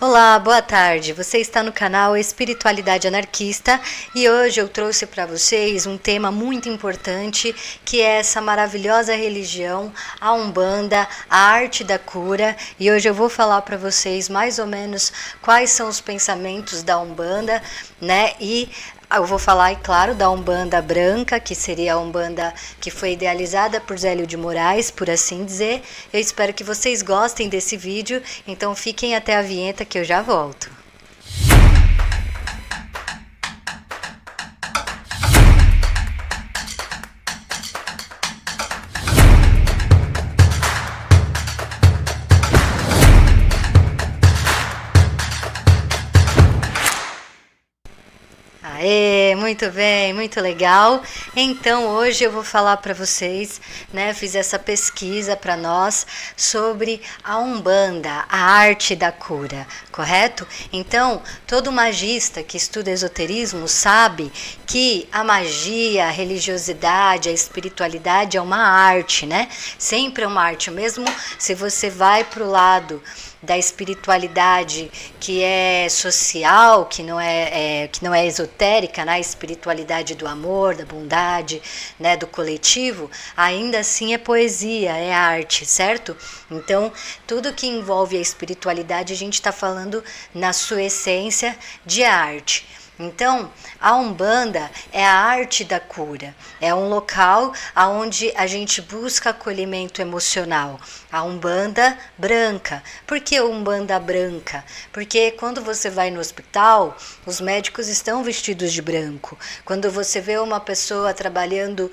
Olá, boa tarde. Você está no canal Espiritualidade Anarquista e hoje eu trouxe para vocês um tema muito importante, que é essa maravilhosa religião, a Umbanda, a arte da cura. E hoje eu vou falar para vocês mais ou menos quais são os pensamentos da Umbanda, né? E eu vou falar, é claro, da Umbanda branca, que seria a Umbanda que foi idealizada por Zélio de Moraes, por assim dizer. Eu espero que vocês gostem desse vídeo, então fiquem até a vinheta que eu já volto. Aê, muito bem, muito legal. Então hoje eu vou falar para vocês, né, fiz essa pesquisa para nós sobre a Umbanda, a arte da cura, correto? Então, todo magista que estuda esoterismo sabe que a magia, a religiosidade, a espiritualidade é uma arte, né? Sempre é uma arte, mesmo se você vai para o lado da espiritualidade que é social, que não é esotérica, né? A espiritualidade do amor, da bondade, né? Do coletivo, ainda assim é poesia, é arte, certo? Então, tudo que envolve a espiritualidade, a gente está falando na sua essência de arte. Então, a Umbanda é a arte da cura, é um local onde a gente busca acolhimento emocional. A Umbanda branca. Por que Umbanda branca? Porque quando você vai no hospital, os médicos estão vestidos de branco. Quando você vê uma pessoa trabalhando,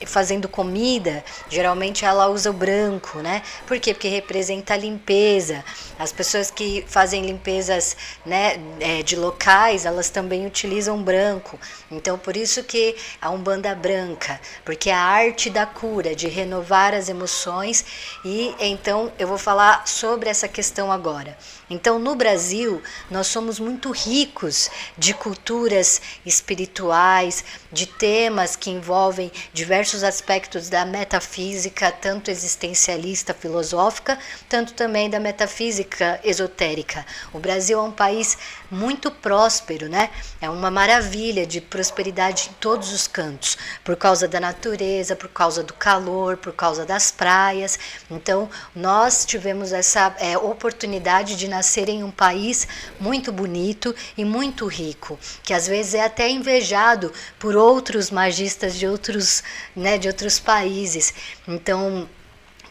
fazendo comida, geralmente ela usa o branco, né? Por quê? Porque representa a limpeza. As pessoas que fazem limpezas, né, de locais, elas também utilizam branco. Então, por isso que a Umbanda branca, porque é a arte da cura, de renovar as emoções. E então eu vou falar sobre essa questão agora. Então, no Brasil, nós somos muito ricos de culturas espirituais, de temas que envolvem diversos aspectos da metafísica, tanto existencialista, filosófica, tanto também da metafísica esotérica. O Brasil é um país muito próspero, né? É uma maravilha de prosperidade em todos os cantos, por causa da natureza, por causa do calor, por causa das praias. Então, nós tivemos essa oportunidade de nascer em um país muito bonito e muito rico, que às vezes é até invejado por outros magistas de outros países. Então,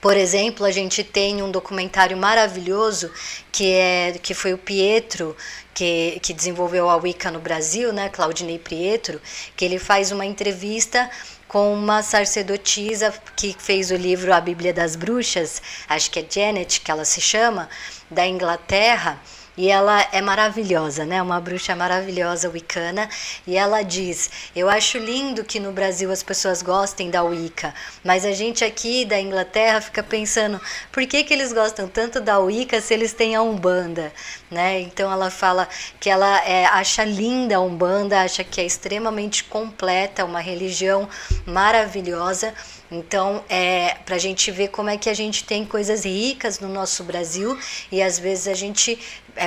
por exemplo, a gente tem um documentário maravilhoso que foi o Pietro, que desenvolveu a Wicca no Brasil, né, Claudinei Pietro, que ele faz uma entrevista com uma sacerdotisa que fez o livro A Bíblia das Bruxas, acho que é Janet, que ela se chama, da Inglaterra. E ela é maravilhosa, né? Uma bruxa maravilhosa, wicana. E ela diz, eu acho lindo que no Brasil as pessoas gostem da Wicca, mas a gente aqui da Inglaterra fica pensando, por que eles gostam tanto da Wicca se eles têm a Umbanda, né? Então ela fala que ela acha linda a Umbanda, acha que é extremamente completa, uma religião maravilhosa. Então, para a gente ver como é que a gente tem coisas ricas no nosso Brasil e às vezes a gente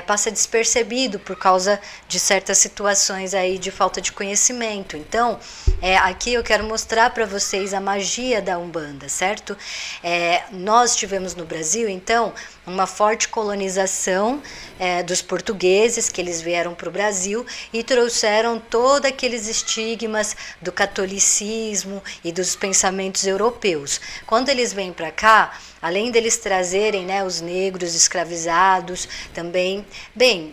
passa despercebido por causa de certas situações aí de falta de conhecimento. Então, aqui eu quero mostrar para vocês a magia da Umbanda, certo? Nós tivemos no Brasil, então, uma forte colonização dos portugueses, que eles vieram para o Brasil e trouxeram todos aqueles estigmas do catolicismo e dos pensamentos europeus. Quando eles vêm para cá, além deles trazerem, né, os negros escravizados, também,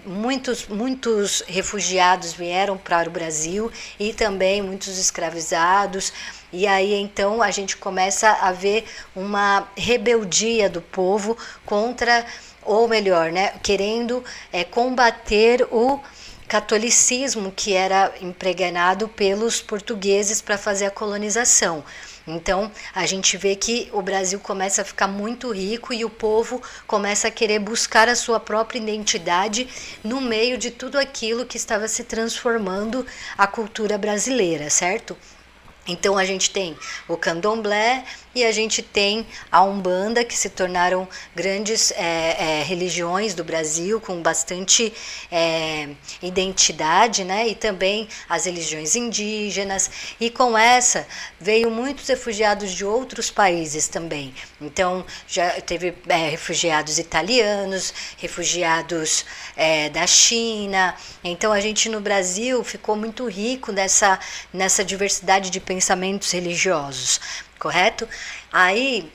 muitos refugiados vieram para o Brasil e também muitos escravizados. E aí então a gente começa a ver uma rebeldia do povo contra, ou melhor, né, querendo combater o catolicismo que era impregnado pelos portugueses para fazer a colonização. Então, a gente vê que o Brasil começa a ficar muito rico e o povo começa a querer buscar a sua própria identidade no meio de tudo aquilo que estava se transformando a cultura brasileira, certo? Então a gente tem o candomblé e a gente tem a Umbanda, que se tornaram grandes religiões do Brasil, com bastante identidade, né? E também as religiões indígenas. E com essa veio muitos refugiados de outros países também. Então já teve refugiados italianos, refugiados da China. Então a gente no Brasil ficou muito rico nessa diversidade de pensamentos religiosos, correto? Aí,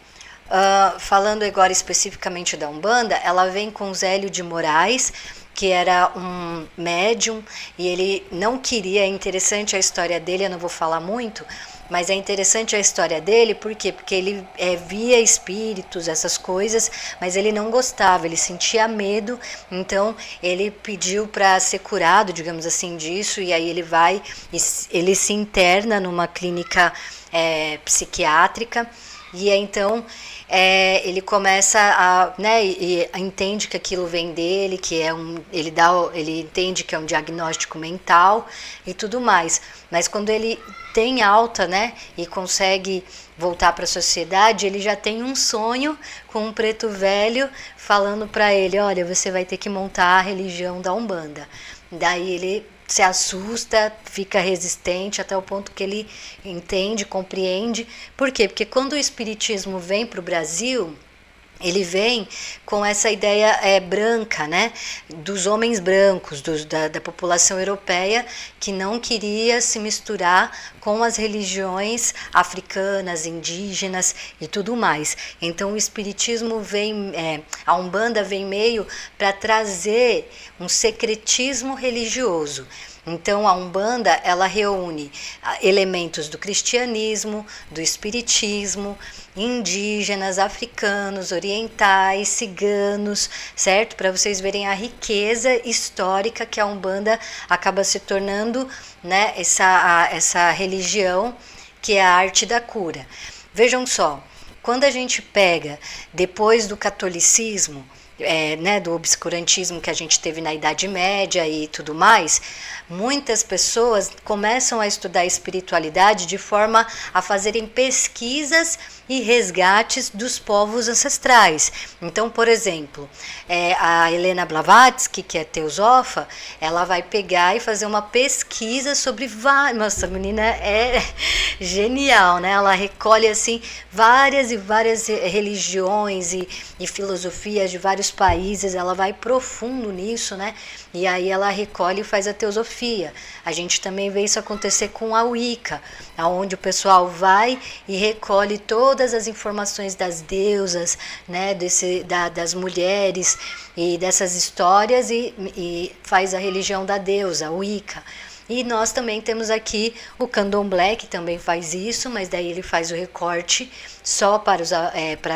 falando agora especificamente da Umbanda, ela vem com Zélio de Moraes, que era um médium, e ele não queria, é interessante a história dele, eu não vou falar muito, mas é interessante a história dele, por quê? Porque ele via espíritos, essas coisas, mas ele não gostava, ele sentia medo, então ele pediu para ser curado, digamos assim, disso, e aí ele se interna numa clínica psiquiátrica, e então ele começa e entende que aquilo vem dele, que ele entende que é um diagnóstico mental e tudo mais. Mas quando ele tem alta, né, e consegue voltar para a sociedade, ele já tem um sonho com um preto velho falando para ele: olha, você vai ter que montar a religião da Umbanda. Daí ele se assusta, fica resistente até o ponto que ele entende, compreende. Por quê? Porque quando o espiritismo vem para o Brasil, ele vem com essa ideia branca, né, dos homens brancos, da população europeia, que não queria se misturar com as religiões africanas, indígenas e tudo mais. Então o espiritismo vem, a Umbanda vem meio para trazer um secretismo religioso. Então a Umbanda, ela reúne elementos do cristianismo, do espiritismo, indígenas, africanos, orientais, ciganos, certo? Para vocês verem a riqueza histórica que a Umbanda acaba se tornando, né, essa religião que é a arte da cura. Vejam só, quando a gente pega depois do catolicismo, do obscurantismo que a gente teve na Idade Média e tudo mais, muitas pessoas começam a estudar a espiritualidade de forma a fazerem pesquisas e resgates dos povos ancestrais. Então, por exemplo, a Helena Blavatsky, que é teosofa, ela vai pegar e fazer uma pesquisa sobre nossa, a menina é genial, né? Ela recolhe assim várias e várias religiões e filosofias de vários países, ela vai profundo nisso, né? E aí ela recolhe e faz a teosofia. A gente também vê isso acontecer com a Wicca, onde o pessoal vai e recolhe todas as informações das deusas, né, das mulheres e dessas histórias e faz a religião da deusa, a Wicca. E nós também temos aqui o candomblé, que também faz isso, mas daí ele faz o recorte só para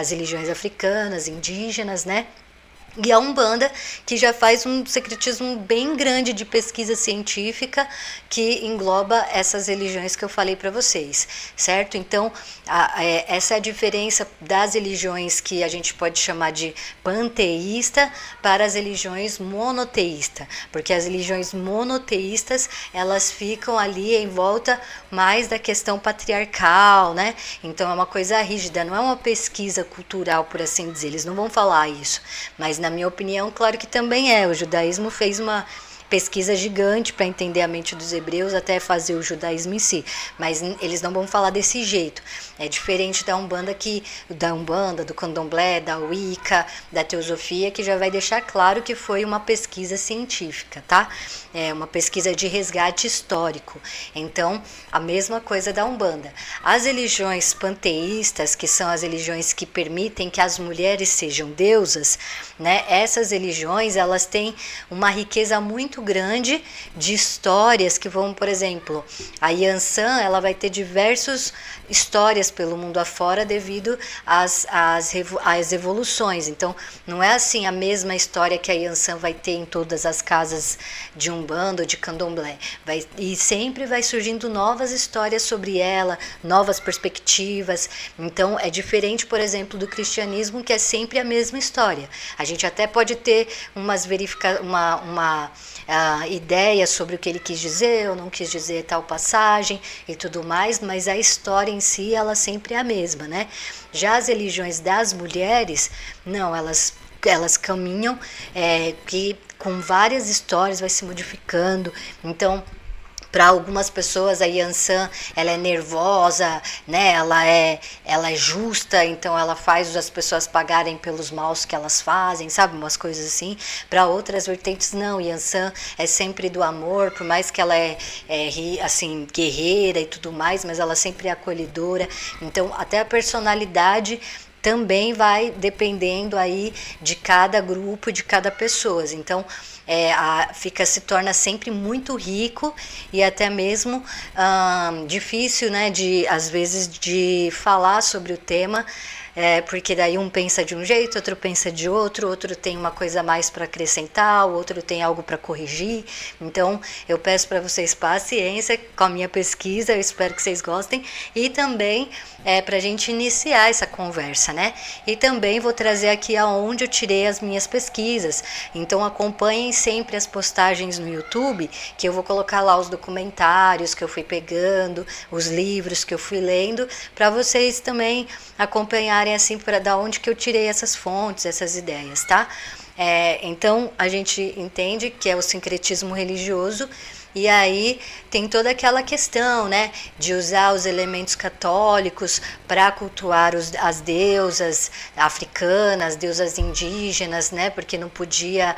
as religiões africanas, indígenas, né? E a Umbanda, que já faz um secretismo bem grande de pesquisa científica que engloba essas religiões que eu falei para vocês, certo? Então, essa é a diferença das religiões que a gente pode chamar de panteísta para as religiões monoteísta, porque as religiões monoteístas, elas ficam ali em volta mais da questão patriarcal, né? Então, é uma coisa rígida, não é uma pesquisa cultural, por assim dizer, eles não vão falar isso, mas na minha opinião, claro que também é. O judaísmo fez uma pesquisa gigante para entender a mente dos hebreus, até fazer o judaísmo em si, mas eles não vão falar desse jeito. É diferente da Umbanda, do candomblé, da Wicca, da teosofia, que já vai deixar claro que foi uma pesquisa científica, tá? É uma pesquisa de resgate histórico. Então, a mesma coisa da Umbanda. As religiões panteístas, que são as religiões que permitem que as mulheres sejam deusas, né? Essas religiões, elas têm uma riqueza muito grande de histórias que vão, por exemplo, a Yansan, ela vai ter diversas histórias pelo mundo afora devido às evoluções. Então, não é assim a mesma história que a Yansan vai ter em todas as casas de Umbanda ou de Candomblé. E sempre vai surgindo novas histórias sobre ela, novas perspectivas. Então, é diferente, por exemplo, do cristianismo, que é sempre a mesma história. A gente até pode ter ideias sobre o que ele quis dizer ou não quis dizer tal passagem e tudo mais, mas a história em si, ela sempre é a mesma, né? Já as religiões das mulheres, não, elas caminham que com várias histórias vai se modificando. Então, para algumas pessoas a Yansan, ela é nervosa, né? Ela é justa, então ela faz as pessoas pagarem pelos maus que elas fazem, sabe? Umas coisas assim. Para outras vertentes, não. Yansan é sempre do amor, por mais que ela é assim, guerreira e tudo mais, mas ela sempre é acolhedora. Então, até a personalidade também vai dependendo aí de cada grupo, de cada pessoa. Então, se torna sempre muito rico e até mesmo difícil, né, às vezes de falar sobre o tema, porque daí um pensa de um jeito, outro pensa de outro tem uma coisa a mais para acrescentar, o outro tem algo para corrigir. Então eu peço para vocês paciência com a minha pesquisa, eu espero que vocês gostem, e também para a gente iniciar essa conversa, né? E também vou trazer aqui aonde eu tirei as minhas pesquisas, então acompanhem sempre as postagens no YouTube, que eu vou colocar lá os documentários que eu fui pegando, os livros que eu fui lendo, para vocês também acompanharem assim para da onde que eu tirei essas fontes, essas ideias, tá? Então a gente entende que é o sincretismo religioso. E aí tem toda aquela questão, né, de usar os elementos católicos para cultuar as deusas africanas, deusas indígenas, né, porque não podia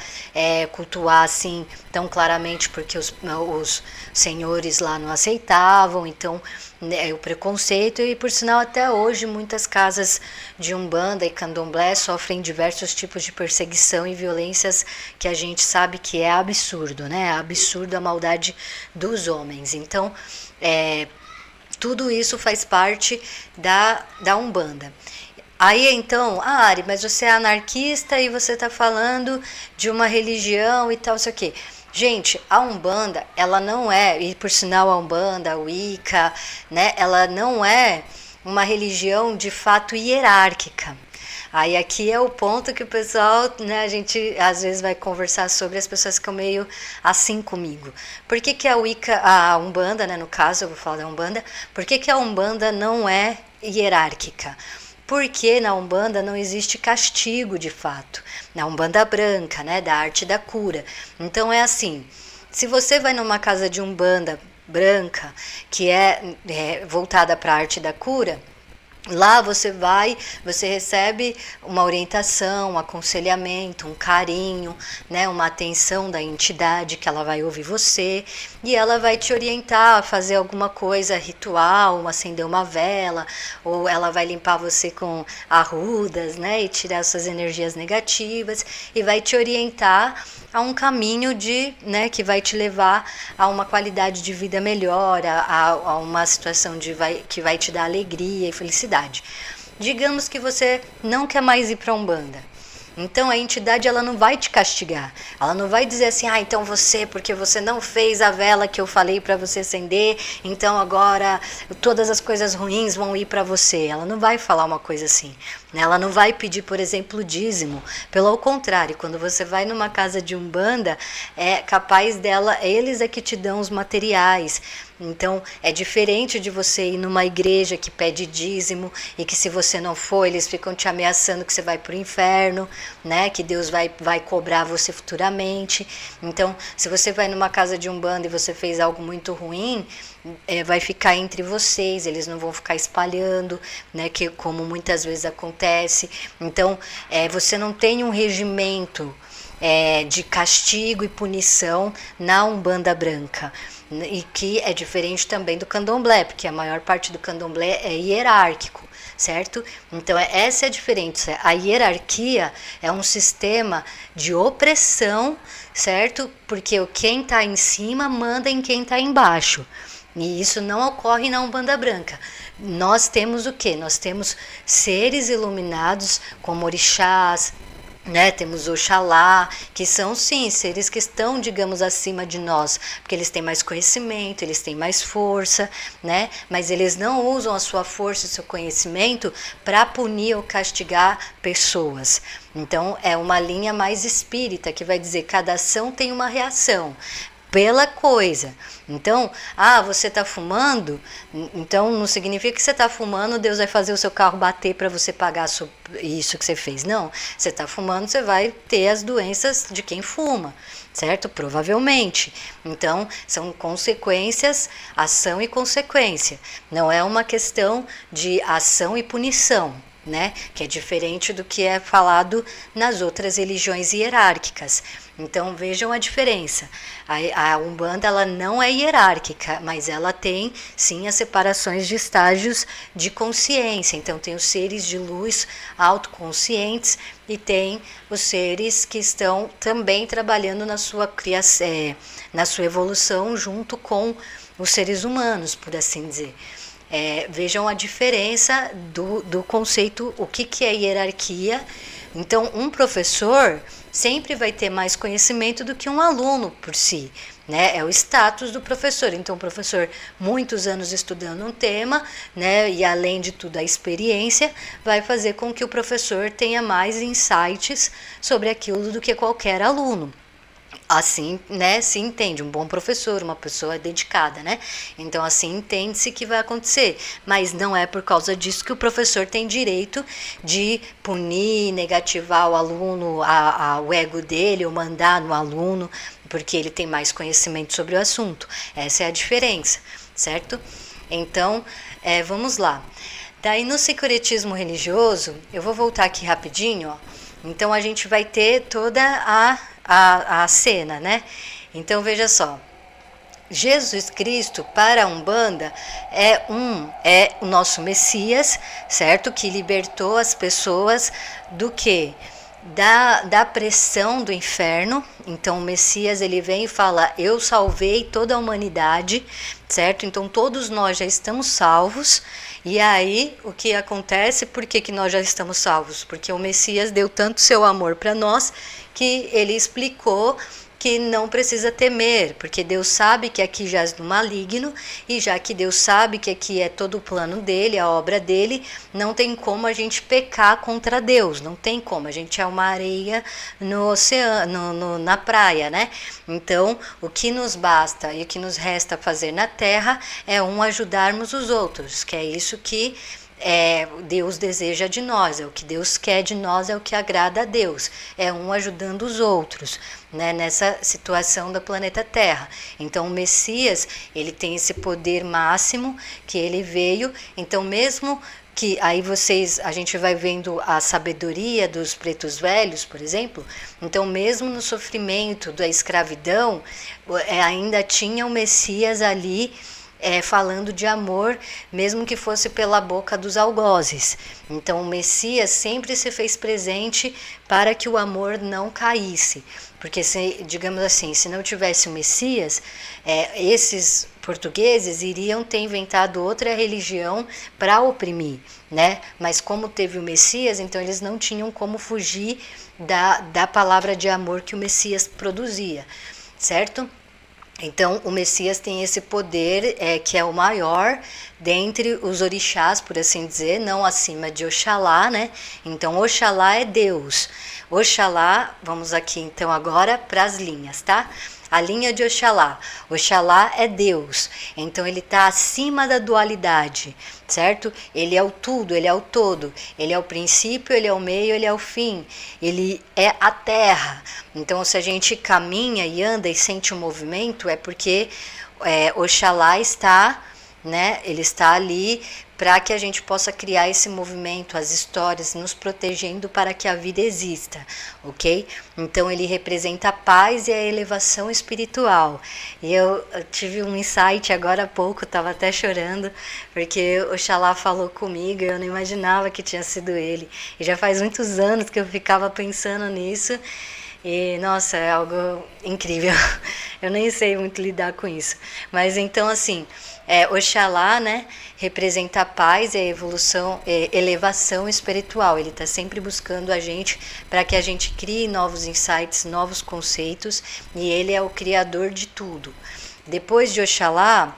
cultuar assim tão claramente porque os senhores lá não aceitavam, então o preconceito. E por sinal até hoje muitas casas de Umbanda e Candomblé sofrem diversos tipos de perseguição e violências que a gente sabe que é absurdo, né, é absurdo a maldade dos homens. Então tudo isso faz parte da Umbanda. Aí então, Ari, mas você é anarquista e você está falando de uma religião e tal, sei o quê. Gente, a Umbanda, ela não é, e por sinal a Umbanda, a Wicca, né, ela não é uma religião de fato hierárquica. Aí aqui é o ponto que o pessoal, né, a gente às vezes vai conversar sobre, as pessoas ficam meio assim comigo. Por que a Wicca, a Umbanda, né, no caso eu vou falar da Umbanda, por que a Umbanda não é hierárquica? Porque na Umbanda não existe castigo de fato, na Umbanda branca, né, da arte da cura. Então é assim, se você vai numa casa de Umbanda branca, que é voltada para a arte da cura, lá você recebe uma orientação, um aconselhamento, um carinho, né, uma atenção da entidade que ela vai ouvir você e ela vai te orientar a fazer alguma coisa ritual, acender uma vela, ou ela vai limpar você com arrudas, né, e tirar suas energias negativas e vai te orientar a um caminho que vai te levar a uma qualidade de vida melhor, a uma situação que vai te dar alegria e felicidade. Digamos que você não quer mais ir para a Umbanda. Então a entidade ela não vai te castigar, ela não vai dizer assim, então porque você não fez a vela que eu falei para você acender, então agora todas as coisas ruins vão ir para você. Ela não vai falar uma coisa assim, né? Ela não vai pedir, por exemplo, dízimo. Pelo contrário, quando você vai numa casa de Umbanda, é capaz eles é que te dão os materiais. Então é diferente de você ir numa igreja que pede dízimo e que se você não for, eles ficam te ameaçando que você vai para o inferno, né? Que Deus vai cobrar você futuramente. Então, se você vai numa casa de Umbanda e você fez algo muito ruim, vai ficar entre vocês, eles não vão ficar espalhando, né? Que como muitas vezes acontece. Então, você não tem um regimento de castigo e punição na Umbanda branca, e que é diferente também do Candomblé, porque a maior parte do Candomblé é hierárquico, certo? Então essa é a diferença. A hierarquia é um sistema de opressão, certo? Porque quem está em cima manda em quem está embaixo. E isso não ocorre na Umbanda branca. Nós temos o quê? Nós temos seres iluminados como orixás, né? Temos Oxalá, que são sim seres que estão, digamos, acima de nós, porque eles têm mais conhecimento, eles têm mais força, né? Mas eles não usam a sua força e seu conhecimento para punir ou castigar pessoas. Então é uma linha mais espírita que vai dizer que cada ação tem uma reação pela coisa. Então, você está fumando, então não significa que você está fumando, Deus vai fazer o seu carro bater para você pagar isso que você fez. Não, você está fumando, você vai ter as doenças de quem fuma, certo? Provavelmente. Então, são consequências, ação e consequência. Não é uma questão de ação e punição, né? Que é diferente do que é falado nas outras religiões hierárquicas. Então vejam a diferença. A Umbanda, ela não é hierárquica, mas ela tem sim as separações de estágios de consciência. Então tem os seres de luz autoconscientes e tem os seres que estão também trabalhando na sua criação, na sua evolução junto com os seres humanos, por assim dizer. Vejam a diferença do conceito, o que é hierarquia. Então, um professor sempre vai ter mais conhecimento do que um aluno por si, né? É o status do professor. Então, o professor, muitos anos estudando um tema, né? E além de tudo, a experiência vai fazer com que o professor tenha mais insights sobre aquilo do que qualquer aluno. Assim, né, se entende, um bom professor, uma pessoa dedicada, né? Então, assim, entende-se que vai acontecer. Mas não é por causa disso que o professor tem direito de punir, negativar o aluno, o ego dele, ou mandar no aluno, porque ele tem mais conhecimento sobre o assunto. Essa é a diferença, certo? Então, vamos lá. Daí, no secretismo religioso, eu vou voltar aqui rapidinho, ó. Então, a gente vai ter toda a cena, né? Então veja só, Jesus Cristo para a Umbanda é o nosso Messias, certo? Que libertou as pessoas do quê? Da pressão do inferno. Então o Messias, ele vem e fala: eu salvei toda a humanidade, certo? Então todos nós já estamos salvos. E aí, o que acontece? Por que nós já estamos salvos? Porque o Messias deu tanto seu amor para nós que ele explicou que não precisa temer, porque Deus sabe que aqui jaz do maligno, e já que Deus sabe que aqui é todo o plano dele, a obra dele, não tem como a gente pecar contra Deus, não tem como, a gente é uma areia no oceano, na praia, né? Então, o que nos basta e o que nos resta fazer na terra é ajudarmos os outros, que é isso que Deus deseja de nós, é o que Deus quer de nós, é o que agrada a Deus, é ajudando os outros, né, nessa situação do planeta Terra. Então o Messias, ele tem esse poder máximo que ele veio, então mesmo que aí a gente vai vendo a sabedoria dos pretos velhos, por exemplo, então mesmo no sofrimento da escravidão, ainda tinha o Messias ali, falando de amor, mesmo que fosse pela boca dos algozes. Então o Messias sempre se fez presente para que o amor não caísse. Porque, digamos assim, se não tivesse o Messias, esses portugueses iriam ter inventado outra religião para oprimir, né? Mas como teve o Messias, então eles não tinham como fugir da palavra de amor que o Messias produzia, certo? Então, o Messias tem esse poder que é o maior dentre os orixás, por assim dizer, não acima de Oxalá, né? Então, Oxalá é Deus. Oxalá, vamos aqui então agora para as linhas, tá? A linha de Oxalá. Oxalá é Deus, então ele está acima da dualidade, certo? Ele é o tudo, ele é o todo, ele é o princípio, ele é o meio, ele é o fim, ele é a terra. Então, se a gente caminha e anda e sente um movimento, é porque Oxalá está, né? Ele está ali para que a gente possa criar esse movimento, as histórias, nos protegendo para que a vida exista, ok? Então ele representa a paz e a elevação espiritual. E eu tive um insight agora há pouco, estava até chorando, porque Oxalá falou comigo e eu não imaginava que tinha sido ele. E já faz muitos anos que eu ficava pensando nisso. E, nossa, é algo incrível. Eu nem sei muito lidar com isso. Mas então, assim, Oxalá, né, representa a paz e a evolução, elevação espiritual. Ele está sempre buscando a gente para que a gente crie novos insights, novos conceitos, e ele é o criador de tudo. Depois de Oxalá,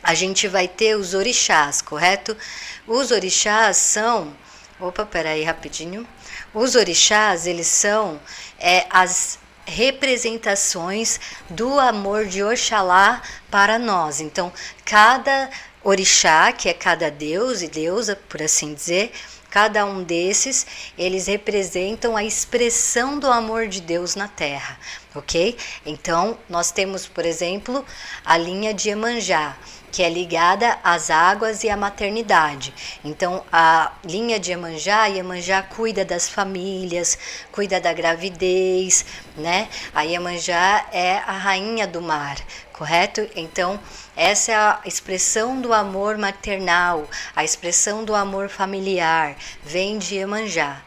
a gente vai ter os orixás, correto? Os orixás são... Opa, peraí, rapidinho. Os orixás, eles são as representações do amor de Oxalá para nós. Então, cada orixá, que é cada deus e deusa, por assim dizer, cada um desses, eles representam a expressão do amor de Deus na Terra, ok? Então, nós temos, por exemplo, a linha de Iemanjá, que é ligada às águas e à maternidade. Então, a linha de Iemanjá cuida das famílias, cuida da gravidez, né? A Iemanjá é a rainha do mar, correto? Então, essa é a expressão do amor maternal, a expressão do amor familiar, vem de Iemanjá.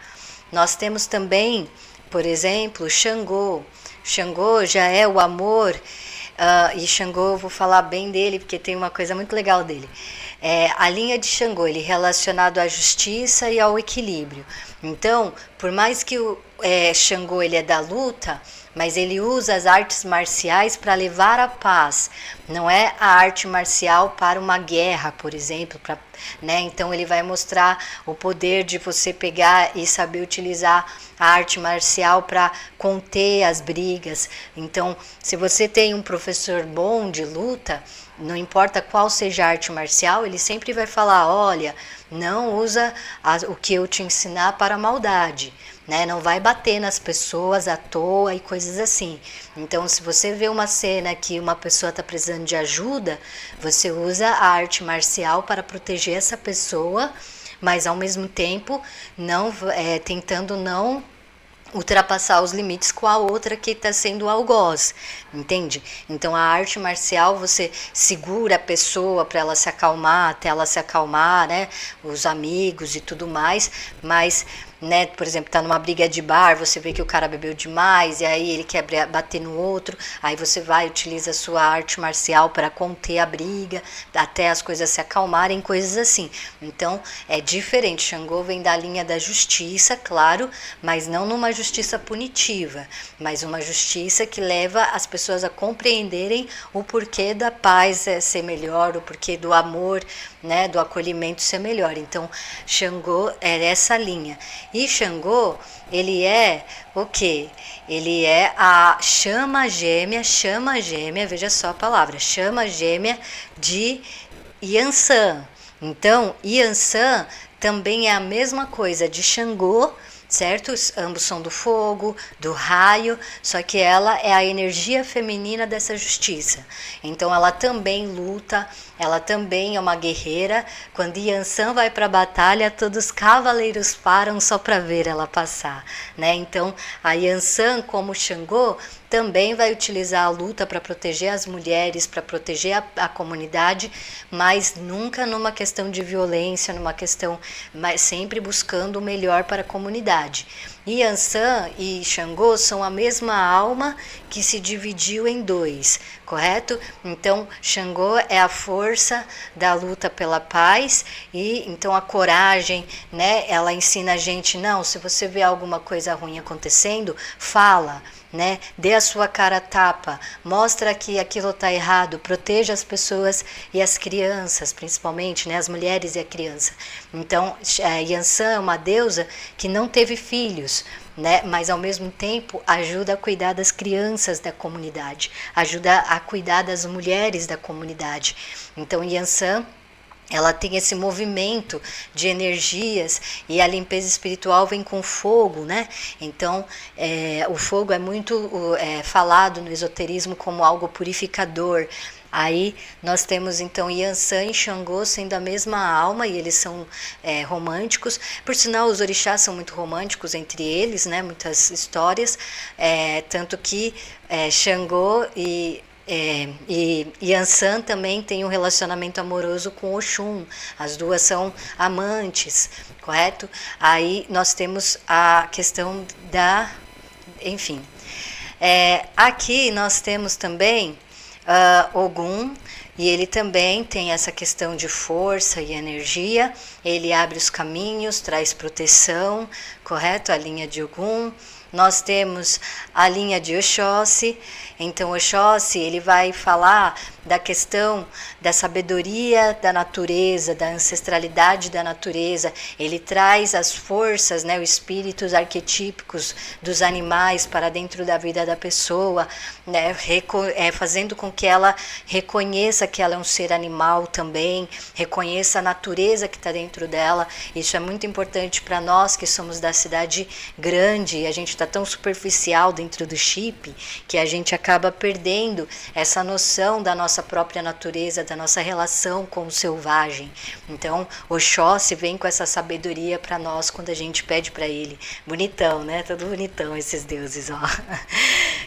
Nós temos também, por exemplo, Xangô. Xangô já é o amor... e Xangô, eu vou falar bem dele, porque tem uma coisa muito legal dele. A linha de Xangô, ele é relacionado à justiça e ao equilíbrio. Então, por mais que o Xangô ele é da luta, mas ele usa as artes marciais para levar a paz. Não é a arte marcial para uma guerra, por exemplo, né? Então ele vai mostrar o poder de você pegar e saber utilizar a arte marcial para conter as brigas. Então, se você tem um professor bom de luta, não importa qual seja a arte marcial, ele sempre vai falar, olha, não usa o que eu te ensinar para a maldade, né? Não vai bater nas pessoas à toa e coisas assim. Então, se você vê uma cena que uma pessoa está precisando de ajuda, você usa a arte marcial para proteger essa pessoa, mas ao mesmo tempo tentando não ultrapassar os limites com a outra que está sendo algoz, entende? Então a arte marcial, você segura a pessoa para ela se acalmar, até ela se acalmar, né? Os amigos e tudo mais, mas, né, por exemplo, tá numa briga de bar, você vê que o cara bebeu demais e aí ele quer bater no outro, aí você vai, utiliza a sua arte marcial para conter a briga, até as coisas se acalmarem, coisas assim. Então é diferente. Xangô vem da linha da justiça, claro, mas não numa justiça punitiva, mas uma justiça que leva as pessoas a compreenderem o porquê da paz ser melhor, o porquê do amor, né, do acolhimento ser melhor. Então Xangô é essa linha. E Xangô, ele é o quê? Ele é a chama gêmea, veja só a palavra, chama gêmea de Yansan. Então, Yansan também é a mesma coisa de Xangô, certo? Ambos são do fogo, do raio, só que ela é a energia feminina dessa justiça. Então ela também luta, ela também é uma guerreira. Quando Yansan vai para a batalha, todos os cavaleiros param só para ver ela passar, né? Então a Yansan, como Xangô, também vai utilizar a luta para proteger as mulheres, para proteger a comunidade, mas nunca numa questão de violência, numa questão, mas sempre buscando o melhor para a comunidade. Yansan e Xangô são a mesma alma que se dividiu em dois, correto? Então, Xangô é a força da luta pela paz e então a coragem, né? Ela ensina a gente, não, se você vê alguma coisa ruim acontecendo, fala, né? Dê a sua cara a tapa, mostra que aquilo está errado, proteja as pessoas e as crianças, principalmente, né? As mulheres e a criança. Então, Yansan é uma deusa que não teve filhos, né? Mas ao mesmo tempo ajuda a cuidar das crianças da comunidade, ajuda a cuidar das mulheres da comunidade. Então, Yansan, ela tem esse movimento de energias e a limpeza espiritual vem com fogo, né? Então, o fogo é muito falado no esoterismo como algo purificador. Aí nós temos então Yansan e Xangô sendo a mesma alma e eles são românticos. Por sinal, os orixás são muito românticos entre eles, né? Muitas histórias, tanto que Xangô e Yansan também tem um relacionamento amoroso com Oxum. As duas são amantes, correto? Aí nós temos a questão enfim. Aqui nós temos também Ogum, e ele também tem essa questão de força e energia. Ele abre os caminhos, traz proteção, correto? A linha de Ogum. Nós temos a linha de Oxóssi. Então Oxóssi, ele vai falar da questão da sabedoria da natureza, da ancestralidade da natureza. Ele traz as forças, né, os espíritos arquetípicos dos animais para dentro da vida da pessoa, né, fazendo com que ela reconheça que ela é um ser animal também, reconheça a natureza que está dentro dela. Isso é muito importante para nós que somos da cidade grande, e a gente está tão superficial dentro do chip que a gente acaba perdendo essa noção da nossa própria natureza, da nossa relação com o selvagem. Então, Oxóssi vem com essa sabedoria para nós quando a gente pede para ele. Bonitão, né? Todo bonitão esses deuses, ó.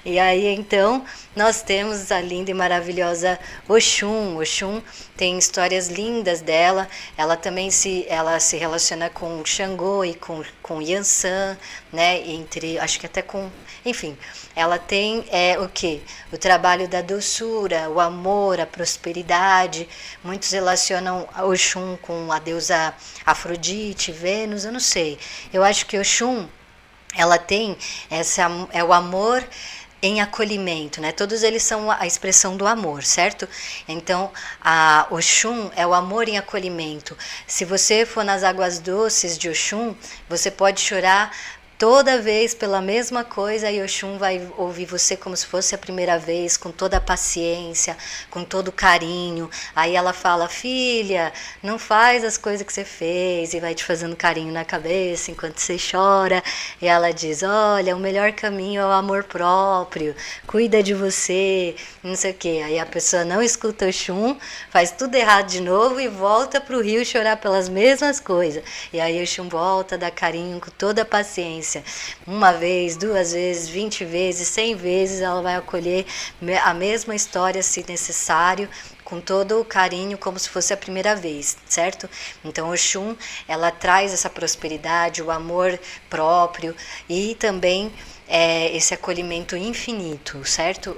E aí, então, nós temos a linda e maravilhosa Oxum. Oxum tem histórias lindas dela. Ela também se relaciona com Xangô e com Yansan, né? Acho que até com... Enfim, ela tem o quê? O trabalho da doçura, o amor, a prosperidade. Muitos relacionam Oxum com a deusa Afrodite, Vênus, eu não sei. Eu acho que Oxum, ela tem o amor em acolhimento, né? Todos eles são a expressão do amor, certo? Então, a Oxum é o amor em acolhimento. Se você for nas águas doces de Oxum, você pode chorar toda vez pela mesma coisa, e Oxum vai ouvir você como se fosse a primeira vez, com toda a paciência, com todo o carinho. Aí ela fala: filha, não faz as coisas que você fez, e vai te fazendo carinho na cabeça enquanto você chora. E ela diz: olha, o melhor caminho é o amor próprio, cuida de você, não sei o quê. Aí a pessoa não escuta Oxum, faz tudo errado de novo e volta para o rio chorar pelas mesmas coisas. E aí Oxum volta, dá carinho com toda a paciência. Uma vez, 2 vezes, 20 vezes, 100 vezes, ela vai acolher a mesma história, se necessário, com todo o carinho, como se fosse a primeira vez, certo? Então, Oxum, ela traz essa prosperidade, o amor próprio e também esse acolhimento infinito, certo?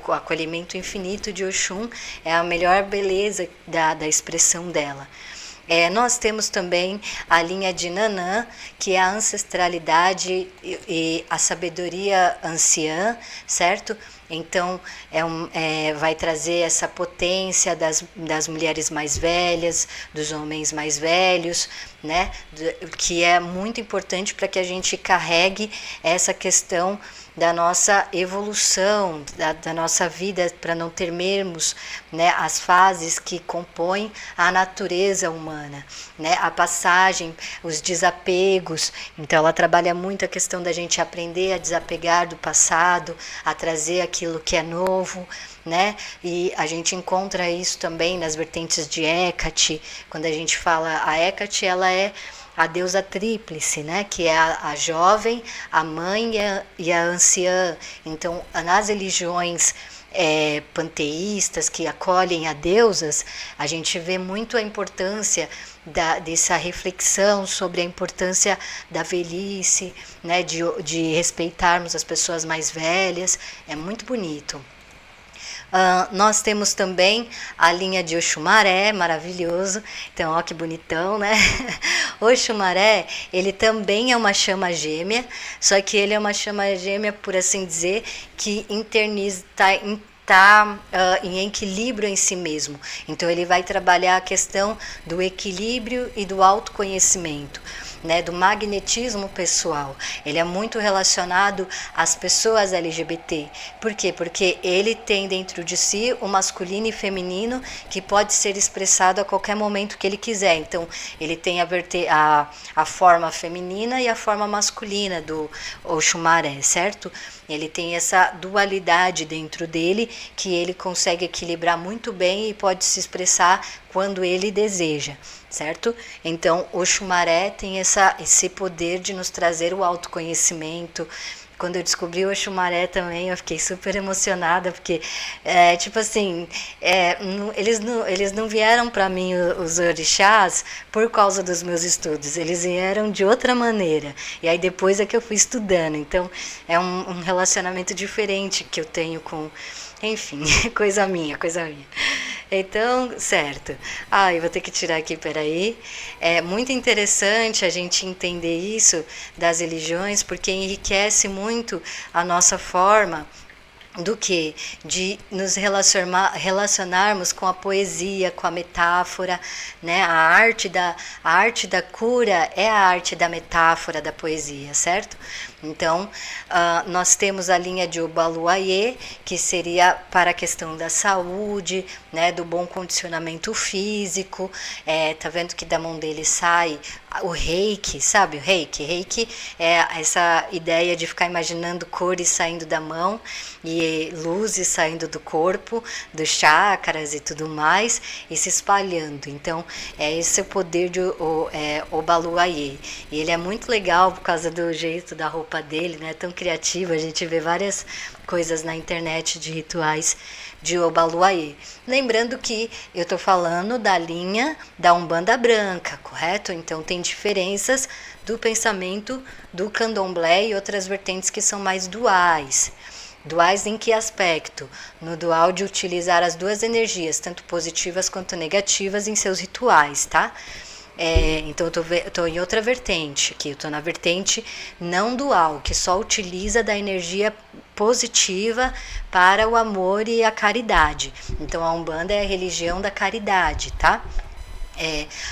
O acolhimento infinito de Oxum é a melhor beleza da expressão dela. Nós temos também a linha de Nanã, que é a ancestralidade e a sabedoria anciã, certo? Então, vai trazer essa potência das mulheres mais velhas, dos homens mais velhos, né? Que é muito importante para que a gente carregue essa questão da nossa evolução, da nossa vida, para não temermos, né, as fases que compõem a natureza humana, né, a passagem, os desapegos. Então ela trabalha muito a questão da gente aprender a desapegar do passado, a trazer aquilo que é novo, né? E a gente encontra isso também nas vertentes de Hecate. Quando a gente fala a Hecate, ela é a deusa tríplice, né? Que é a jovem, a mãe e a anciã. Então, nas religiões panteístas que acolhem a deusas, a gente vê muito a importância dessa reflexão sobre a importância da velhice, né? De respeitarmos as pessoas mais velhas. É muito bonito. Nós temos também a linha de Oxumaré, maravilhoso. Então, ó que bonitão, né? Oxumaré, ele também é uma chama gêmea, só que ele é uma chama gêmea, por assim dizer, que está em equilíbrio em si mesmo. Então, ele vai trabalhar a questão do equilíbrio e do autoconhecimento, né, do magnetismo pessoal. Ele é muito relacionado às pessoas LGBT. Por quê? Porque ele tem dentro de si o masculino e feminino que pode ser expressado a qualquer momento que ele quiser. Então, ele tem a forma feminina e a forma masculina do Oxumaré, certo? Ele tem essa dualidade dentro dele que ele consegue equilibrar muito bem e pode se expressar quando ele deseja, certo? Então, Oxumaré tem esse poder de nos trazer o autoconhecimento, quando eu descobri o Oxumaré também, eu fiquei super emocionada, porque, tipo assim, eles não vieram para mim, os orixás, por causa dos meus estudos, eles vieram de outra maneira. E aí depois é que eu fui estudando. Então, é um relacionamento diferente que eu tenho com... Enfim, coisa minha, coisa minha. Então, certo. Eu vou ter que tirar aqui, peraí. É muito interessante a gente entender isso das religiões, porque enriquece muito a nossa forma do que? De nos relacionarmos com a poesia, com a metáfora, né? A arte da cura é a arte da metáfora, da poesia, certo? Então, nós temos a linha de Obaluayê, que seria para a questão da saúde, né, do bom condicionamento físico. Tá vendo que da mão dele sai o reiki, sabe? O reiki. Reiki é essa ideia de ficar imaginando cores saindo da mão e luzes saindo do corpo, dos chakras e tudo mais, e se espalhando. Então, esse é o poder de Obaluayê. E ele é muito legal por causa do jeito da roupa dele, né? Tão criativo. A gente vê várias coisas na internet de rituais de Obaluayê. Lembrando que eu estou falando da linha da Umbanda Branca, correto? Então tem diferenças do pensamento do Candomblé e outras vertentes que são mais duais. Duais em que aspecto? No dual de utilizar as duas energias, tanto positivas quanto negativas, em seus rituais, tá? Então eu estou em outra vertente aqui, eu estou na vertente não dual, que só utiliza da energia positiva para o amor e a caridade. Então a Umbanda é a religião da caridade, tá?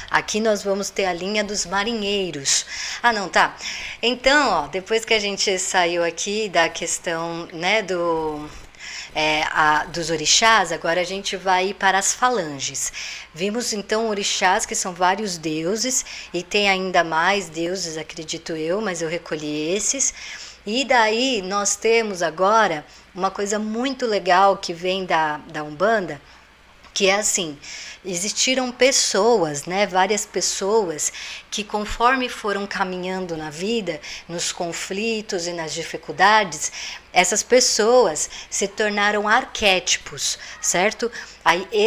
Aqui nós vamos ter a linha dos marinheiros. Não, tá. Então, depois que a gente saiu aqui da questão, né, dos orixás, agora a gente vai para as falanges. Vimos então orixás, que são vários deuses, e tem ainda mais deuses, acredito eu, mas eu recolhi esses. E daí nós temos agora uma coisa muito legal que vem da Umbanda, que é assim: existiram pessoas, né, várias pessoas que, conforme foram caminhando na vida, nos conflitos e nas dificuldades, essas pessoas se tornaram arquétipos, certo?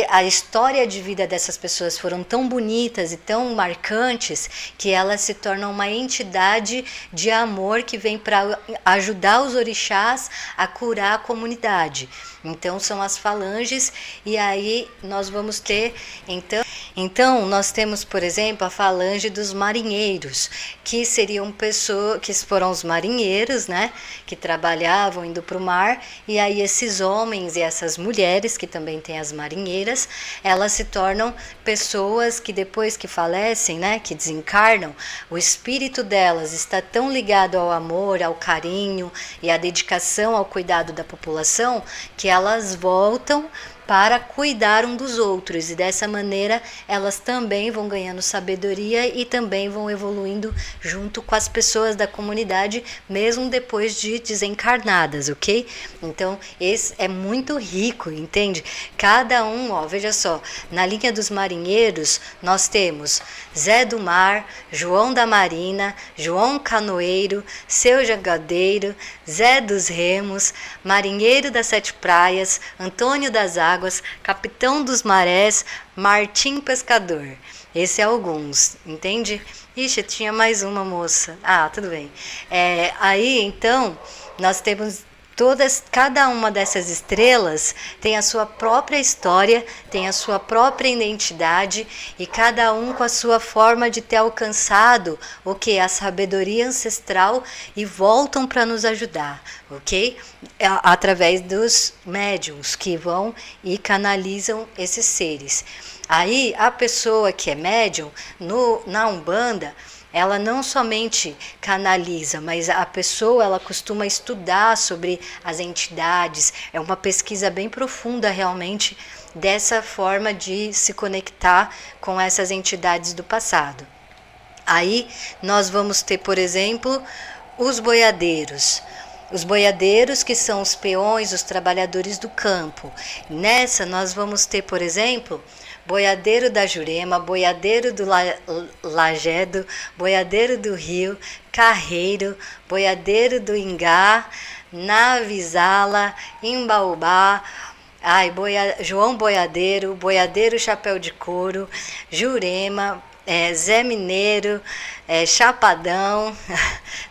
A história de vida dessas pessoas foram tão bonitas e tão marcantes que elas se tornam uma entidade de amor que vem para ajudar os orixás a curar a comunidade. Então são as falanges, e aí nós vamos ter, então nós temos, por exemplo, a falange dos marinheiros, que seriam pessoas, que foram os marinheiros, né, que trabalhavam indo para o mar, e aí esses homens e essas mulheres, que também têm as marinheiras, elas se tornam pessoas que depois que falecem, né, que desencarnam, o espírito delas está tão ligado ao amor, ao carinho e à dedicação ao cuidado da população, que elas voltam para cuidar um dos outros, e dessa maneira elas também vão ganhando sabedoria e também vão evoluindo junto com as pessoas da comunidade, mesmo depois de desencarnadas, ok? Então esse é muito rico, entende? Cada um, veja só, na linha dos marinheiros nós temos Zé do Mar, João da Marina, João Canoeiro, Seu Jangadeiro, Zé dos Remos, Marinheiro das Sete Praias, Antônio das Águas, Capitão dos Marés, Martim Pescador. Esse é alguns, entende? Ixi, tinha mais uma moça. Tudo bem. Aí, então, nós temos cada uma dessas estrelas tem a sua própria história, tem a sua própria identidade, e cada um com a sua forma de ter alcançado a sabedoria ancestral, e voltam para nos ajudar, ok? Através dos médiuns que vão e canalizam esses seres. Aí a pessoa que é médium na Umbanda, ela não somente canaliza, mas a pessoa, ela costuma estudar sobre as entidades. É uma pesquisa bem profunda realmente dessa forma de se conectar com essas entidades do passado. Aí nós vamos ter, por exemplo, os boiadeiros. os boiadeiros, que são os peões, os trabalhadores do campo. Nessa nós vamos ter, por exemplo, boiadeiro da Jurema, boiadeiro do Lajedo, boiadeiro do Rio, carreiro, boiadeiro do Ingá, Navisala, Imbaubá, João Boiadeiro, boiadeiro Chapéu de Couro, Jurema, Zé Mineiro, Chapadão,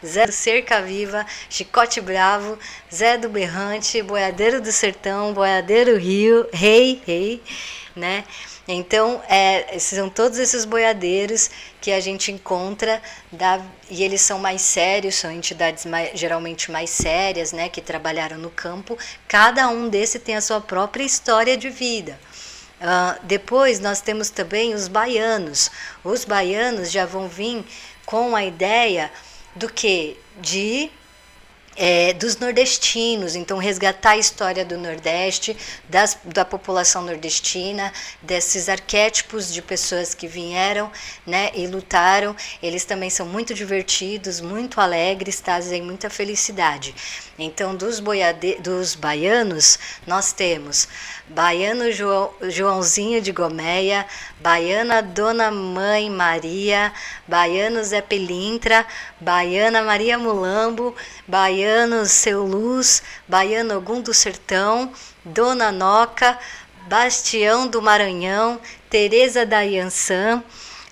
Zé do Cerca Viva, Chicote Bravo, Zé do Berrante, boiadeiro do Sertão, boiadeiro Rio, Rei, né? Então, são todos esses boiadeiros que a gente encontra, e eles são mais sérios, são entidades geralmente mais sérias, né, que trabalharam no campo. Cada um desses tem a sua própria história de vida. Depois nós temos também os baianos. Os baianos já vão vir com a ideia do que? Dos nordestinos, então resgatar a história do Nordeste, da população nordestina, desses arquétipos de pessoas que vieram, né, e lutaram. Eles também são muito divertidos, muito alegres, trazem muita felicidade. Então, dos baianos, nós temos baiano Joãozinho de Gomeia, baiana Dona Mãe Maria, baiano Zé Pilintra, baiana Maria Mulambo, baiano Seu Luz, baiano Ogum do Sertão, Dona Noca, Bastião do Maranhão, Teresa da Iansã,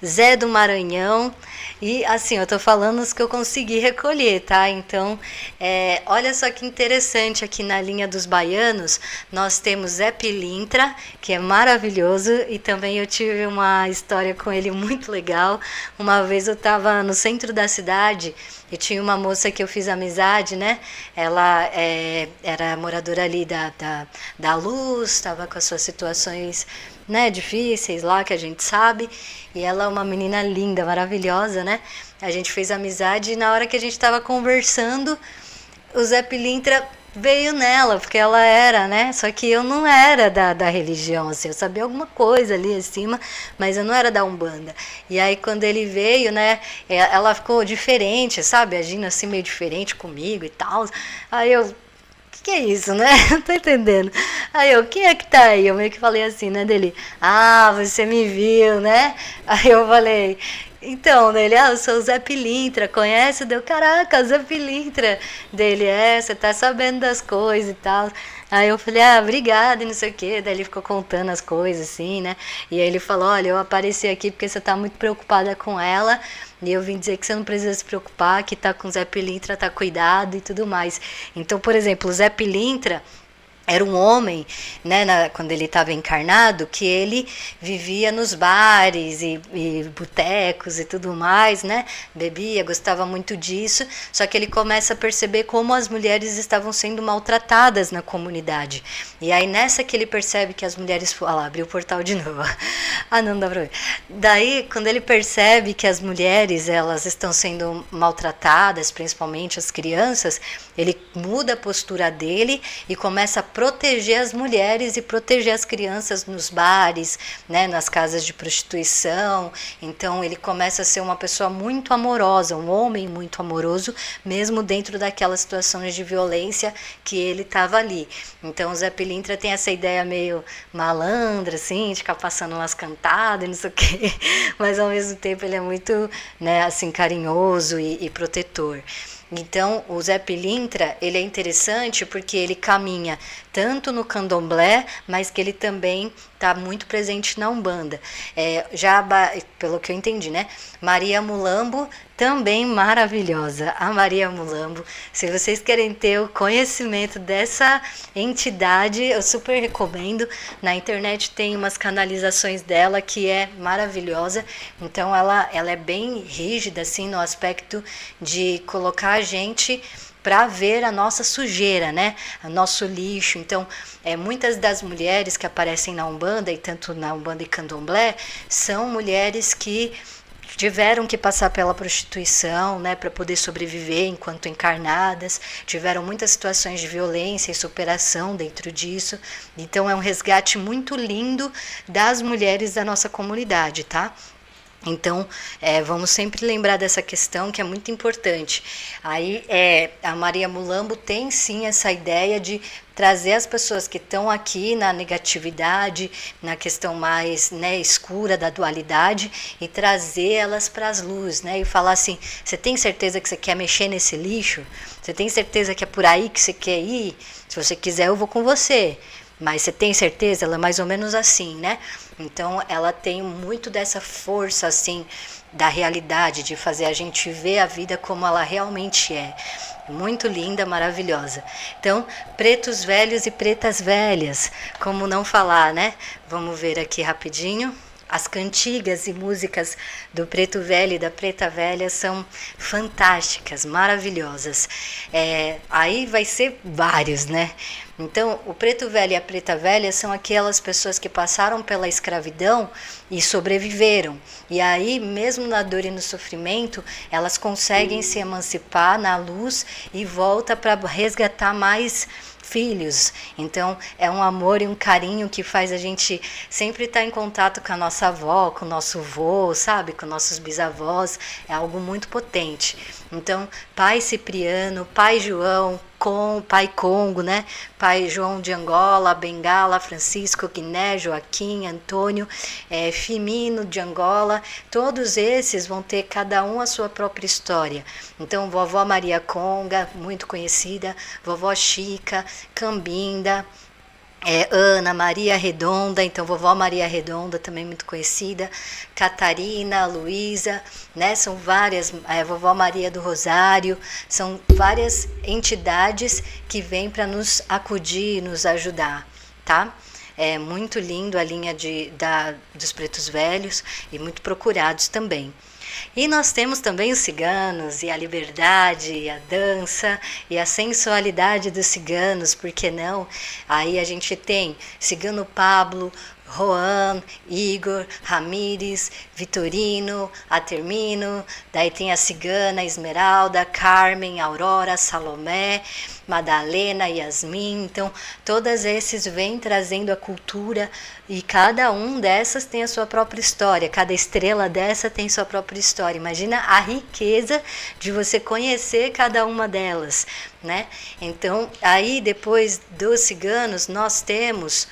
Zé do Maranhão. E assim, eu tô falando os que eu consegui recolher, tá? Então, olha só que interessante, aqui na linha dos baianos, nós temos Zé Pilintra, que é maravilhoso, e também eu tive uma história com ele muito legal. Uma vez eu tava no centro da cidade e tinha uma moça que eu fiz amizade, né? Ela era moradora ali da Luz, estava com as suas situações, né, difíceis lá, que a gente sabe, e ela é uma menina linda, maravilhosa, né? A gente fez amizade e na hora que a gente estava conversando, o Zé Pilintra veio nela, porque ela era, né? Só que eu não era da religião, assim, eu sabia alguma coisa ali acima, mas eu não era da Umbanda. E aí quando ele veio, né, ela ficou diferente, sabe? Agindo assim meio diferente comigo e tal. Aí eu, que é isso, né? Não tô entendendo. Aí eu, quem é que tá aí? Eu meio que falei assim, né, dele, você me viu, né? Aí eu falei, então, dele, eu sou o Zé Pilintra, conhece? Deu, caraca, Zé Pilintra. Dele, você tá sabendo das coisas e tal. Aí eu falei, obrigada e não sei o quê. Daí ele ficou contando as coisas, assim, né? E aí ele falou, olha, eu apareci aqui porque você tá muito preocupada com ela. E eu vim dizer que você não precisa se preocupar, que tá com o Zé Pilintra, tá cuidado e tudo mais. Então, por exemplo, o Zé Pilintra era um homem, né, quando ele estava encarnado, que ele vivia nos bares e botecos e tudo mais, né, bebia, gostava muito disso, só que ele começa a perceber como as mulheres estavam sendo maltratadas na comunidade. E aí nessa que ele percebe que as mulheres... abriu o portal de novo. Não dá pra ver. Daí, quando ele percebe que as mulheres, elas estão sendo maltratadas, principalmente as crianças, ele muda a postura dele e começa a proteger as mulheres e proteger as crianças nos bares, né, nas casas de prostituição. Então ele começa a ser uma pessoa muito amorosa, um homem muito amoroso, mesmo dentro daquelas situações de violência que ele estava ali. Então o Zé Pilintra tem essa ideia meio malandra, assim, de ficar passando umas cantadas e não sei o quê, mas ao mesmo tempo ele é muito, né, assim, carinhoso e protetor. Então, o Zé Pilintra, ele é interessante porque ele caminha tanto no candomblé, mas que ele também está muito presente na Umbanda. Pelo que eu entendi, né? Maria Mulambo, também maravilhosa. A Maria Mulambo, se vocês querem ter o conhecimento dessa entidade, eu super recomendo. Na internet tem umas canalizações dela que é maravilhosa. Então, ela é bem rígida, assim, no aspecto de colocar a gente para ver a nossa sujeira, né? O nosso lixo. Então, muitas das mulheres que aparecem na Umbanda, e tanto na Umbanda e Candomblé, são mulheres que tiveram que passar pela prostituição, né, para poder sobreviver enquanto encarnadas, tiveram muitas situações de violência e superação dentro disso. Então, é um resgate muito lindo das mulheres da nossa comunidade, tá? Então, vamos sempre lembrar dessa questão que é muito importante. Aí, a Maria Mulambo tem sim essa ideia de trazer as pessoas que estão aqui na negatividade, na questão mais, né, escura da dualidade, e trazer elas para as luzes, né? E falar assim: você tem certeza que você quer mexer nesse lixo? Você tem certeza que é por aí que você quer ir? Se você quiser, eu vou com você. Mas você tem certeza? Ela é mais ou menos assim, né? Então, ela tem muito dessa força, assim, da realidade, de fazer a gente ver a vida como ela realmente é. Muito linda, maravilhosa. Então, pretos velhos e pretas velhas, como não falar, né? Vamos ver aqui rapidinho. As cantigas e músicas do Preto Velho e da Preta Velha são fantásticas, maravilhosas. Aí vai ser vários, né? Então, o Preto Velho e a Preta Velha são aquelas pessoas que passaram pela escravidão e sobreviveram. E aí, mesmo na dor e no sofrimento, elas conseguem se emancipar na luz e volta para resgatar mais filhos. Então, é um amor e um carinho que faz a gente sempre estar em contato com a nossa avó, com o nosso vô, sabe? Com nossos bisavós. É algo muito potente. Então, pai Cipriano, pai João, pai Congo, né? Pai João de Angola, Bengala, Francisco, Guiné, Joaquim, Antônio, Firmino de Angola, todos esses vão ter cada um a sua própria história. Então, vovó Maria Conga, muito conhecida, vovó Chica, Cambinda, Ana Maria Redonda, então vovó Maria Redonda também muito conhecida, Catarina, Luísa, né? São várias, vovó Maria do Rosário, são várias entidades que vêm para nos acudir, nos ajudar, tá? É muito lindo a linha dos pretos velhos e muito procurados também. E nós temos também os ciganos, e a liberdade, e a dança, e a sensualidade dos ciganos, por que não? Aí a gente tem Cigano Pablo, Juan, Igor, Ramires, Vitorino, Atermino, daí tem a cigana Esmeralda, Carmen, Aurora, Salomé, Madalena, Yasmin. Então, todas esses vêm trazendo a cultura e cada um dessas tem a sua própria história, cada estrela dessa tem sua própria história. Imagina a riqueza de você conhecer cada uma delas, né? Então, aí depois dos ciganos, nós temos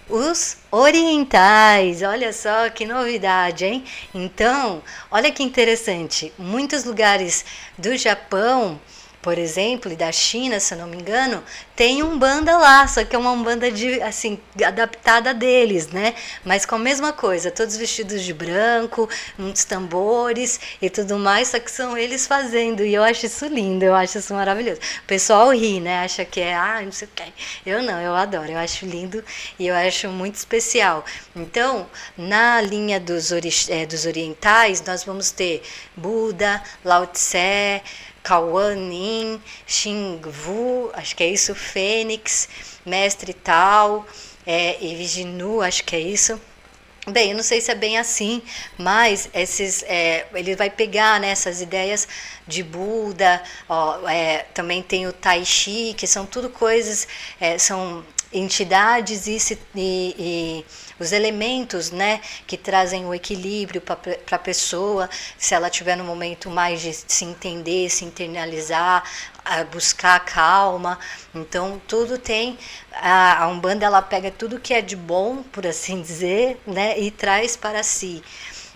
os orientais. Olha só que novidade, hein? Então, olha que interessante, muitos lugares do Japão, por exemplo, e da China, se eu não me engano, tem Umbanda lá, só que é uma Umbanda assim, adaptada deles, né? Mas com a mesma coisa, todos vestidos de branco, muitos tambores e tudo mais, só que são eles fazendo, e eu acho isso lindo, eu acho isso maravilhoso. O pessoal ri, né? Acha que não sei o que. Eu não, eu adoro, eu acho lindo e eu acho muito especial. Então, na linha dos orientais, nós vamos ter Buda, Lao Tse, Kawanin, Xingvu, acho que é isso, Fênix, Mestre Tal, e Vishnu, acho que é isso. Bem, eu não sei se é bem assim, mas ele vai pegar, né, essas ideias de Buda, também tem o Tai Chi, que são tudo coisas, são entidades e os elementos, né, que trazem o equilíbrio para a pessoa, se ela tiver no momento mais de se entender, se internalizar, buscar calma. Então tudo tem, a Umbanda ela pega tudo que é de bom, por assim dizer, né, e traz para si.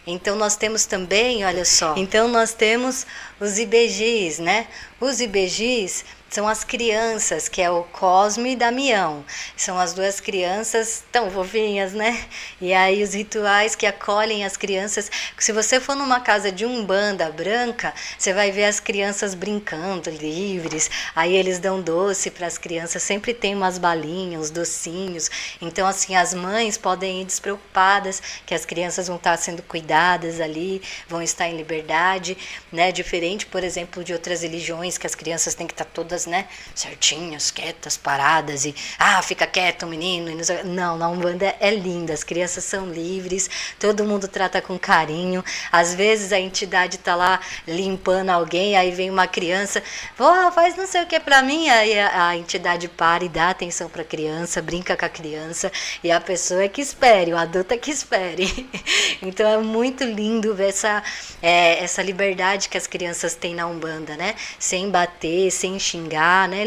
Então nós temos também, olha só, então nós temos os IBGs, né? Os IBGs são as crianças, que é o Cosme e Damião. São as duas crianças tão fofinhas, né? E aí os rituais que acolhem as crianças. Se você for numa casa de Umbanda branca, você vai ver as crianças brincando, livres. Aí eles dão doce para as crianças, sempre tem umas balinhas, uns docinhos. Então, assim, as mães podem ir despreocupadas, que as crianças vão estar sendo cuidadas ali, vão estar em liberdade, né? Diferente, por exemplo, de outras religiões, que as crianças têm que estar todas pessoas, né, certinhas, quietas, paradas e fica quieto, menino. E não, na Umbanda é linda, as crianças são livres, todo mundo trata com carinho. Às vezes a entidade tá lá limpando alguém, aí vem uma criança, faz não sei o que pra mim, aí a entidade para e dá atenção pra criança, brinca com a criança, e a pessoa é que espere, o adulto é que espere. Então é muito lindo ver essa liberdade que as crianças têm na Umbanda, né? Sem bater, sem xingar, né?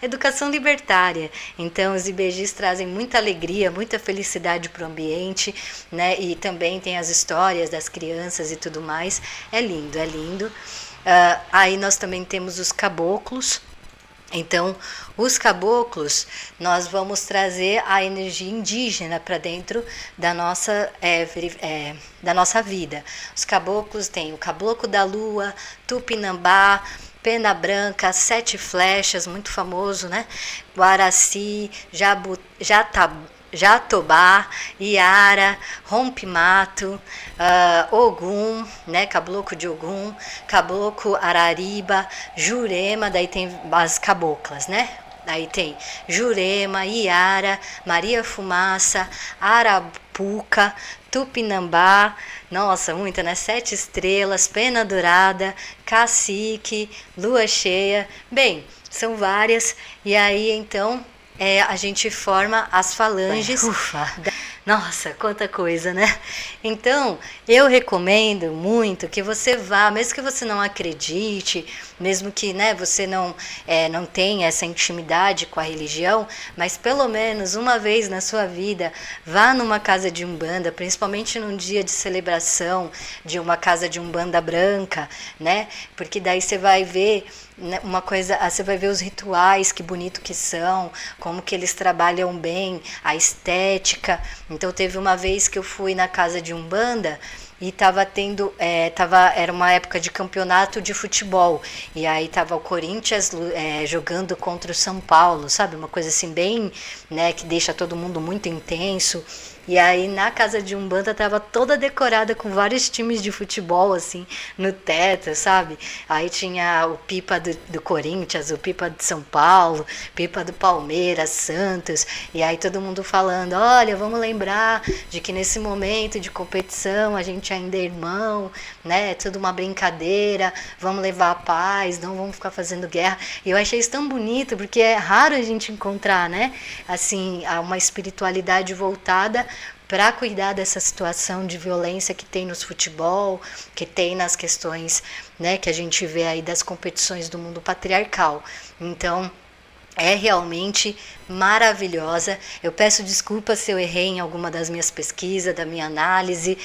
Educação libertária. Então os IBGs trazem muita alegria, muita felicidade para o ambiente, né? E também tem as histórias das crianças e tudo mais. É lindo, é lindo. Aí nós também temos os caboclos. Então, os caboclos, nós vamos trazer a energia indígena para dentro da nossa vida. Os caboclos têm o caboclo da lua, Tupinambá, Pena Branca, Sete Flechas, muito famoso, né? Guaraci, Jatobá, Iara, Rompe-Mato, Ogum, né, caboclo de Ogum, caboclo Arariba, Jurema, daí tem as caboclas, né? Aí tem Jurema, Iara, Maria Fumaça, Arapuca, Tupinambá, nossa, muita, né? Sete Estrelas, Pena Dourada, Cacique, Lua Cheia. Bem, são várias. E aí, então, a gente forma as falanges. Ufa! Nossa, quanta coisa, né? Então, eu recomendo muito que você vá, mesmo que você não acredite, mesmo que, né, você não tenha essa intimidade com a religião, mas pelo menos uma vez na sua vida, vá numa casa de Umbanda, principalmente num dia de celebração de uma casa de Umbanda branca, né? Porque daí você vai ver uma coisa, você vai ver os rituais, que bonito que são, como que eles trabalham bem, a estética. Então teve uma vez que eu fui na casa de Umbanda e estava tendo, era uma época de campeonato de futebol, e aí tava o Corinthians jogando contra o São Paulo, sabe, uma coisa assim bem, né, que deixa todo mundo muito intenso. E aí na casa de Umbanda tava toda decorada com vários times de futebol, assim, no teto, sabe? Aí tinha o pipa do Corinthians, o pipa de São Paulo, pipa do Palmeiras, Santos. E aí todo mundo falando, olha, vamos lembrar de que nesse momento de competição a gente ainda é irmão, né? É tudo uma brincadeira, vamos levar a paz, não vamos ficar fazendo guerra. E eu achei isso tão bonito, porque é raro a gente encontrar, né? Assim, uma espiritualidade voltada para cuidar dessa situação de violência que tem nos futebol, que tem nas questões, né, que a gente vê aí das competições do mundo patriarcal. Então, é realmente maravilhosa. Eu peço desculpas se eu errei em alguma das minhas pesquisas, da minha análise.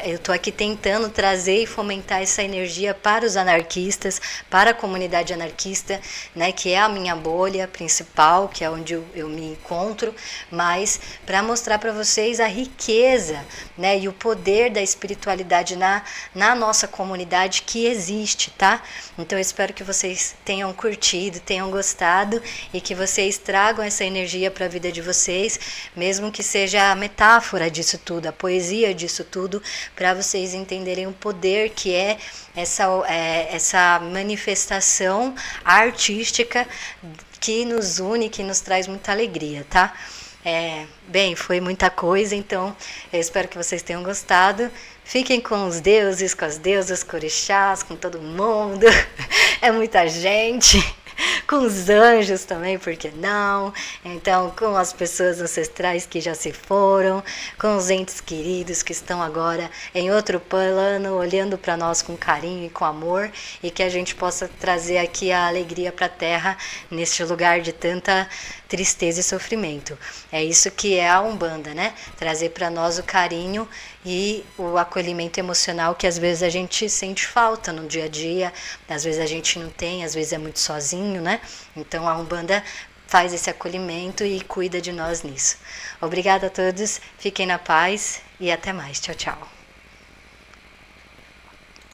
Eu estou aqui tentando trazer e fomentar essa energia para os anarquistas, para a comunidade anarquista, né, que é a minha bolha principal, que é onde eu me encontro, mas para mostrar para vocês a riqueza, né, e o poder da espiritualidade na nossa comunidade que existe, tá? Então eu espero que vocês tenham curtido, tenham gostado e que vocês tragam essa energia para a vida de vocês, mesmo que seja a metáfora disso tudo, a poesia disso tudo, para vocês entenderem o poder que é essa manifestação artística que nos une, que nos traz muita alegria, tá? Bem, foi muita coisa, então eu espero que vocês tenham gostado. Fiquem com os deuses, com as deusas, com orixás, com todo mundo. É muita gente. Com os anjos também, por que não? Então, com as pessoas ancestrais que já se foram, com os entes queridos que estão agora em outro plano, olhando para nós com carinho e com amor, e que a gente possa trazer aqui a alegria para a Terra, neste lugar de tanta tristeza e sofrimento. É isso que é a Umbanda, né? Trazer para nós o carinho e o acolhimento emocional que às vezes a gente sente falta no dia a dia, às vezes a gente não tem, às vezes é muito sozinho, né? Então a Umbanda faz esse acolhimento e cuida de nós nisso. Obrigada a todos, fiquem na paz e até mais. Tchau, tchau.